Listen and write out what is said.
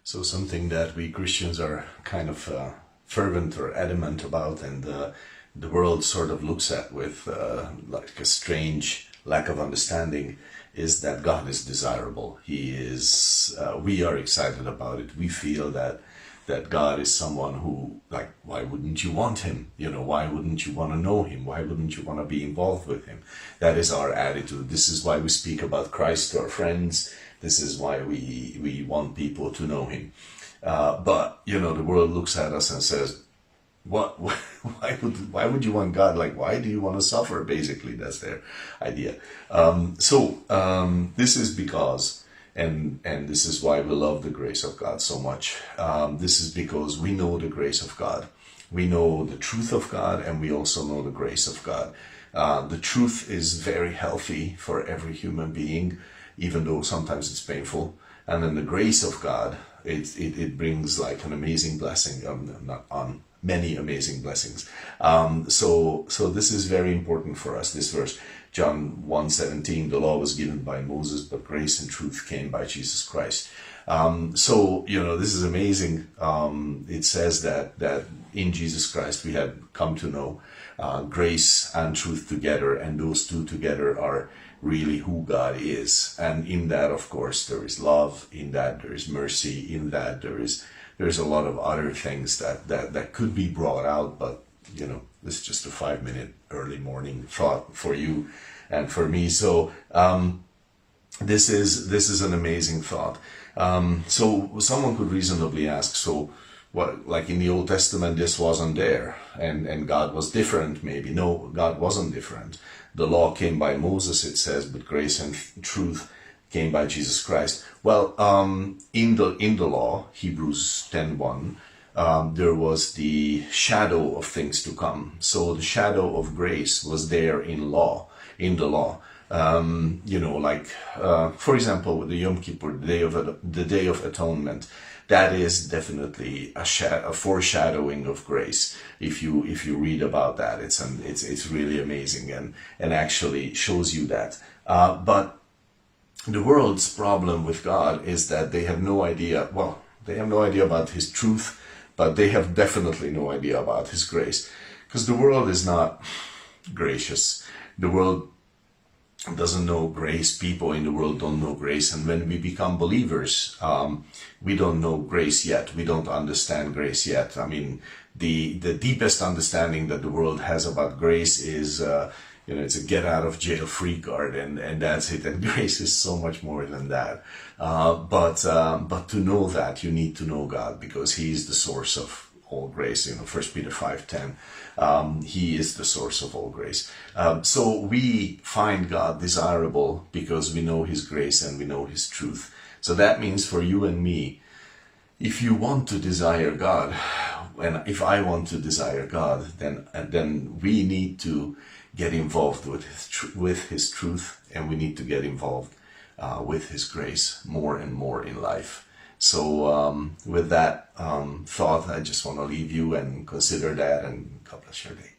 So something that we Christians are kind of fervent or adamant about, and the world sort of looks at with like a strange lack of understanding, is that God is desirable. He is. We are excited about it. We feel that God is someone who, like, why wouldn't you want him? You know, why wouldn't you want to know him? Why wouldn't you want to be involved with him? That is our attitude. This is why we speak about Christ to our friends. This is why we want people to know him. But, you know, the world looks at us and says, what, why would you want God? Like, why do you want to suffer? Basically, that's their idea. This is because, and this is why we love the grace of God so much. This is because we know the grace of God. We know the truth of God, and we also know the grace of God. The truth is very healthy for every human being, even though sometimes it's painful. And then the grace of God, it brings like an amazing blessing, not on many amazing blessings. So this is very important for us, this verse. John 1:17, the law was given by Moses, but grace and truth came by Jesus Christ. So, you know, this is amazing. It says that in Jesus Christ we have come to know grace and truth together, and those two together are really who God is. And in that, of course, there is love. In that, there is mercy. In that, there's a lot of other things that could be brought out, but you know, this is just a 5-minute early morning thought for you and for me. So this is an amazing thought. So someone could reasonably ask, so what, like in the Old Testament, this wasn't there, and God was different? Maybe. No, God wasn't different. The law came by Moses, it says, but grace and truth came by Jesus Christ. Well, in the law, Hebrews 10:1, there was the shadow of things to come. So the shadow of grace was there in the law. You know, like for example, with the Yom Kippur, the Day of Atonement, that is definitely a foreshadowing of grace. If you read about that, it's really amazing and actually shows you that. But the world's problem with God is that they have no idea. Well, they have no idea about His truth, but they have definitely no idea about His grace, because the world is not gracious. The world doesn't know grace. People in the world don't know grace, and when we become believers, we don't know grace yet. We don't understand grace yet. I mean, the deepest understanding that the world has about grace is you know, it's a get out of jail free card, and that's it. And grace is so much more than that. But to know that, you need to know God, because He is the source of all grace. You know, 1 Peter 5:10. He is the source of all grace. So we find God desirable because we know His grace and we know His truth. So that means for you and me, if you want to desire God, and if I want to desire God, then we need to get involved with His truth, and we need to get involved with His grace more and more in life. So with that thought, I just want to leave you and consider that, and God bless your day.